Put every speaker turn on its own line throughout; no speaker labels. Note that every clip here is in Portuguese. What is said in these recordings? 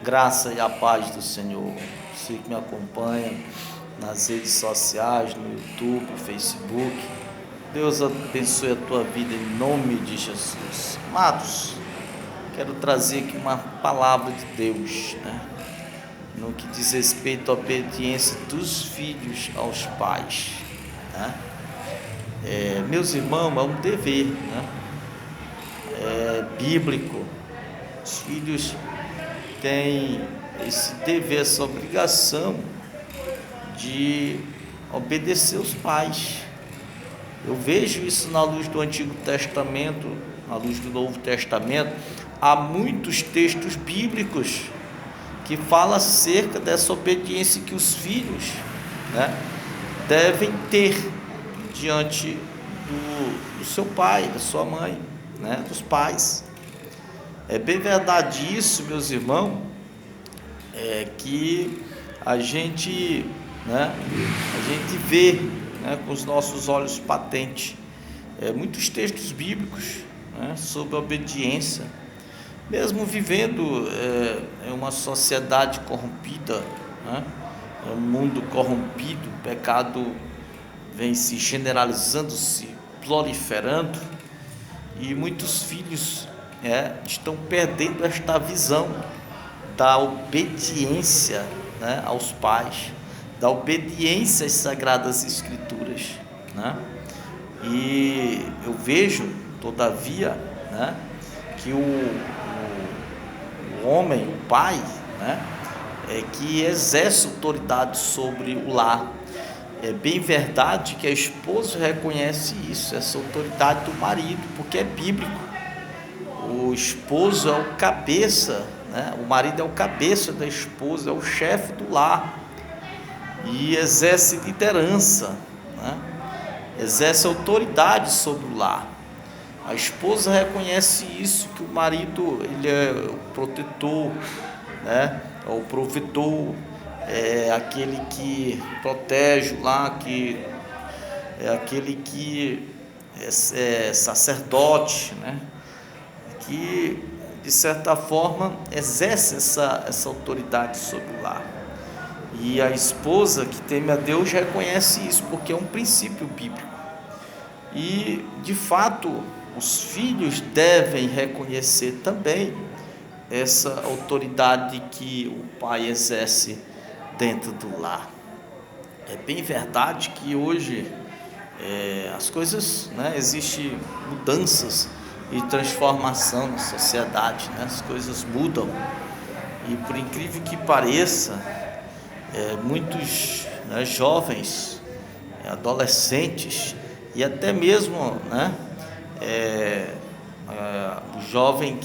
Graça e a paz do Senhor. Você que me acompanha nas redes sociais, no YouTube, Facebook. Deus abençoe a tua vida em nome de Jesus. Amados, quero trazer aqui uma palavra de Deus, no que diz respeito à obediência dos filhos aos pais, meus irmãos, é um dever, bíblico. Os filhos têm esse dever, essa obrigação de obedecer os pais. Eu vejo isso na luz do Antigo Testamento, na luz do Novo Testamento. Há muitos textos bíblicos que falam acerca dessa obediência que os filhos, devem ter diante do seu pai, da sua mãe, dos pais. É bem verdade isso, meus irmãos, que a gente vê, com os nossos olhos patentes, muitos textos bíblicos, sobre a obediência, mesmo vivendo em uma sociedade corrompida, um mundo corrompido. O pecado vem se generalizando, se proliferando, e muitos filhos estão perdendo esta visão da obediência, aos pais, da obediência às Sagradas Escrituras, E eu vejo, todavia, que o homem, o pai, que exerce autoridade sobre o lar. É bem verdade que a esposa reconhece isso, essa autoridade do marido, porque é bíblico. O esposo é o cabeça, o marido é o cabeça da esposa, é o chefe do lar, e exerce liderança, exerce autoridade sobre o lar. A esposa reconhece isso, que o marido, ele é o protetor, é o provedor, é aquele que protege o lar, que é aquele que é sacerdote, que de certa forma exerce essa autoridade sobre o lar. E a esposa que teme a Deus reconhece isso, porque é um princípio bíblico. E de fato os filhos devem reconhecer também essa autoridade que o pai exerce dentro do lar. É bem verdade que hoje as coisas, existem mudanças e transformação na sociedade, as coisas mudam, e por incrível que pareça, muitos jovens, adolescentes, e até mesmo o jovem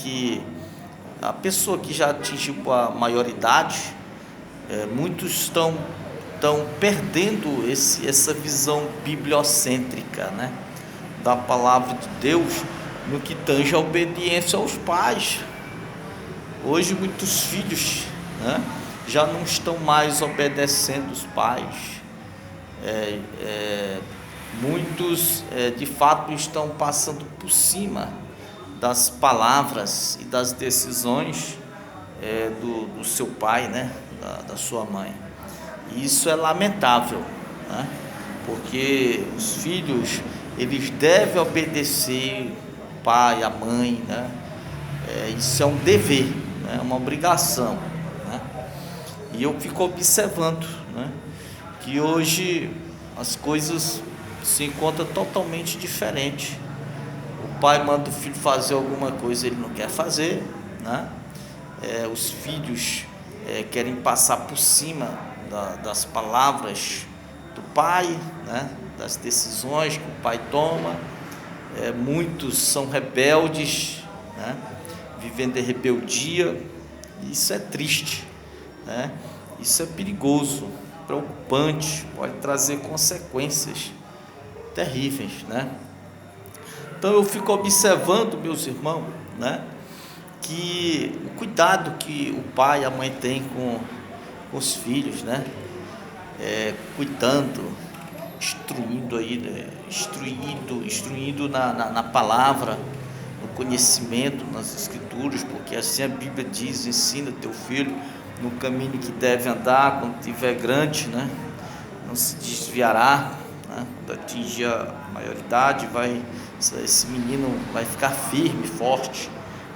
a pessoa que já atingiu a maioridade, muitos estão perdendo essa visão bibliocêntrica, da palavra de Deus, no que tange a obediência aos pais. Hoje muitos filhos, já não estão mais obedecendo os pais. Muitos de fato estão passando por cima das palavras e das decisões do seu pai, da sua mãe. E isso é lamentável, porque os filhos, eles devem obedecer o pai, a mãe, isso é um dever, é uma obrigação, E eu fico observando, que hoje as coisas se encontram totalmente diferentes. O pai manda o filho fazer alguma coisa, ele não quer fazer, os filhos querem passar por cima das palavras do pai, das decisões que o pai toma. Muitos são rebeldes, vivendo em rebeldia. Isso é triste, isso é perigoso, preocupante, pode trazer consequências terríveis, Então eu fico observando, meus irmãos, que o cuidado que o pai e a mãe têm com os filhos, cuidando, instruindo na palavra, no conhecimento nas Escrituras, porque assim a Bíblia diz: ensina teu filho no caminho que deve andar, quando tiver grande, né, não se desviará, né, quando atingir a maioridade, esse menino vai ficar firme, forte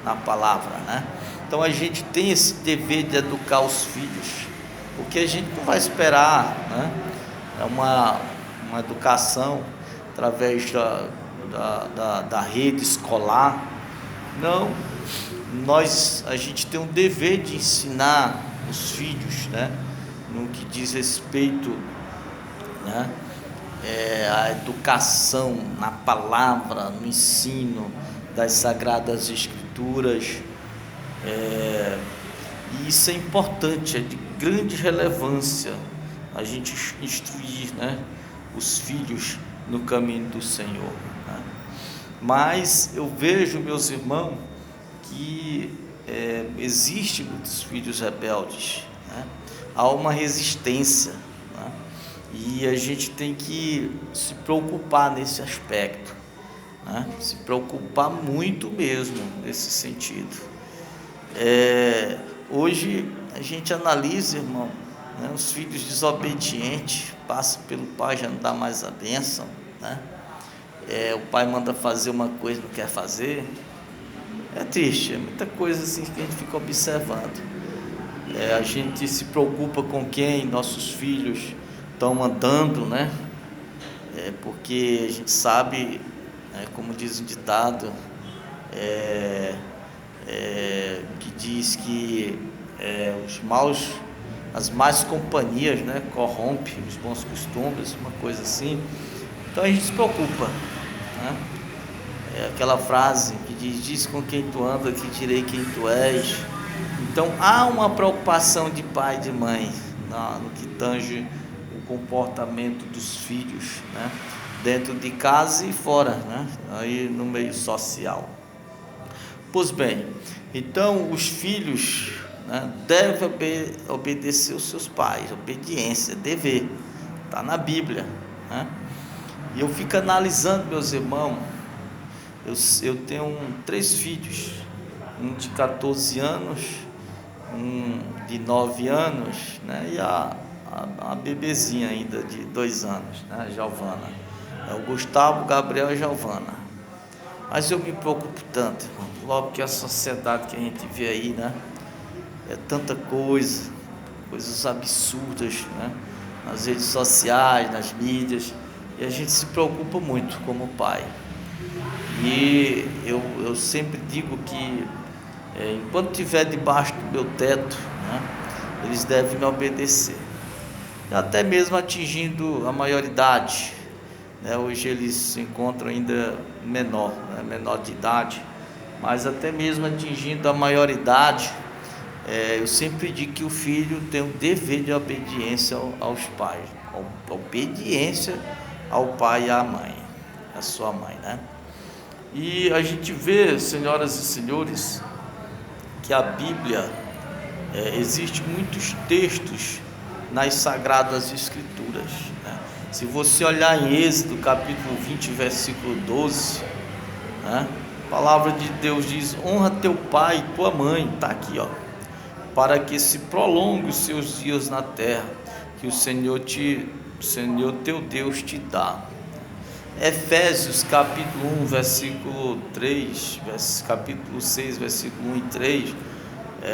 na palavra, né? Então a gente tem esse dever de educar os filhos, porque a gente não vai esperar, né, uma educação através da rede escolar. Não, a gente tem um dever de ensinar os filhos, né, no que diz respeito, né, à educação na palavra, no ensino das Sagradas Escrituras. E isso é importante, é de grande relevância a gente instruir, né, os filhos no caminho do Senhor, né? Mas eu vejo, meus irmãos, que existe muitos filhos rebeldes, né? Há uma resistência, né? E a gente tem que se preocupar nesse aspecto, né? Se preocupar muito mesmo nesse sentido. Hoje a gente analisa, irmão, né, os filhos desobedientes, passa pelo pai, já não dá mais a bênção, né? O pai manda fazer uma coisa e não quer fazer. É triste, é muita coisa assim que a gente fica observando. A gente se preocupa com quem nossos filhos estão andando, né? Porque a gente sabe, como diz um ditado, que diz que as más companhias, né, corrompem os bons costumes, uma coisa assim. Então a gente se preocupa, né? Aquela frase que diz com quem tu anda, que direi quem tu és. Então há uma preocupação de pai e de mãe no que tange o comportamento dos filhos, né, dentro de casa e fora, né, aí no meio social. Pois bem, então os filhos, né, devem obedecer os seus pais. Obediência, dever, está na Bíblia, né? E eu fico analisando, meus irmãos, eu tenho 3 filhos, um de 14 anos, um de 9 anos, né, e a bebezinha ainda de 2 anos, né, Giovana. O Gustavo, o Gabriel e a Giovana. Mas eu me preocupo tanto, irmão, logo que a sociedade que a gente vê aí, né, é tanta coisas absurdas, né, nas redes sociais, nas mídias, e a gente se preocupa muito como pai. E eu sempre digo que enquanto estiver debaixo do meu teto, né, eles devem me obedecer, até mesmo atingindo a maioridade, né? Hoje eles se encontram ainda menor, né, menor de idade, mas até mesmo atingindo a maioridade, eu sempre digo que o filho tem o dever de obediência aos pais, obediência ao pai e à mãe, à sua mãe, né? E a gente vê, senhoras e senhores, que a Bíblia, existe muitos textos nas Sagradas Escrituras, né? Se você olhar em Êxodo capítulo 20, versículo 12, né, a palavra de Deus diz: honra teu pai e tua mãe, está aqui, ó, para que se prolongue os seus dias na terra, que o Senhor teu Deus te dá. Efésios capítulo 1, versículo 3, capítulo 6, versículo 1 e 3,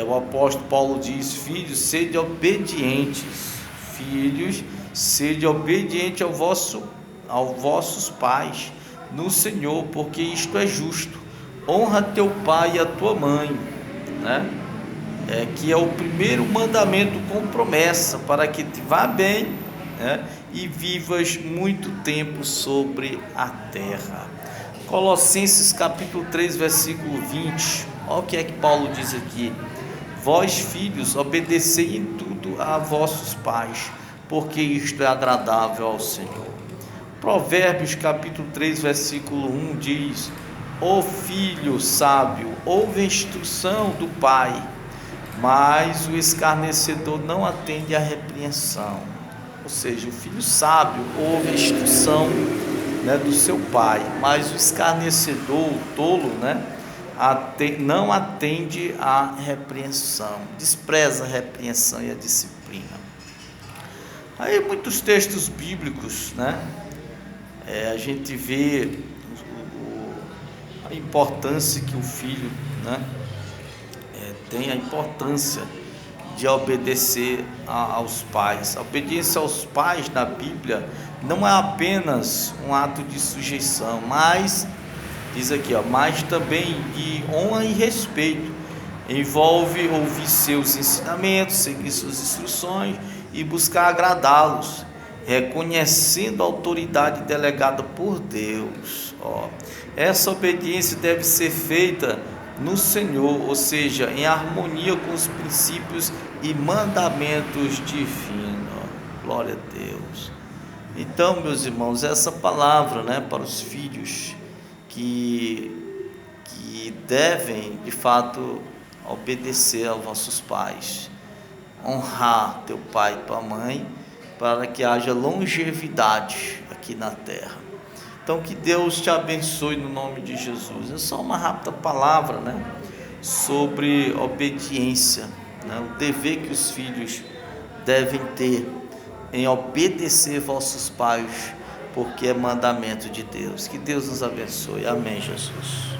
o apóstolo Paulo diz: filhos, sede obedientes, aos vossos pais no Senhor, porque isto é justo. Honra teu pai e a tua mãe, né? Que é o primeiro mandamento com promessa, para que te vá bem, né, e vivas muito tempo sobre a terra. Colossenses capítulo 3, versículo 20, olha o que é que Paulo diz aqui: vós filhos, obedecei em tudo a vossos pais, porque isto é agradável ao Senhor. Provérbios capítulo 3, versículo 1 diz: o filho sábio ouve a instrução do pai, mas o escarnecedor não atende à repreensão. Ou seja, o filho sábio ouve a instrução, né, do seu pai, mas o escarnecedor, o tolo, né, não atende à repreensão, despreza a repreensão e a disciplina. Aí muitos textos bíblicos, né? A gente vê a importância que o filho, né, tem a importância de obedecer aos pais. A obediência aos pais na Bíblia não é apenas um ato de sujeição, mas, diz aqui, mas também de honra e respeito. Envolve ouvir seus ensinamentos, seguir suas instruções e buscar agradá-los, reconhecendo a autoridade delegada por Deus. Essa obediência deve ser feita no Senhor, ou seja, em harmonia com os princípios e mandamentos divinos. Glória a Deus. Então, meus irmãos, essa palavra, né, para os filhos que devem, de fato, obedecer aos vossos pais, honrar teu pai e tua mãe, para que haja longevidade aqui na terra. Então, que Deus te abençoe no nome de Jesus. É só uma rápida palavra, né, sobre obediência, né, o dever que os filhos devem ter em obedecer vossos pais, porque é mandamento de Deus. Que Deus nos abençoe. Amém, Jesus.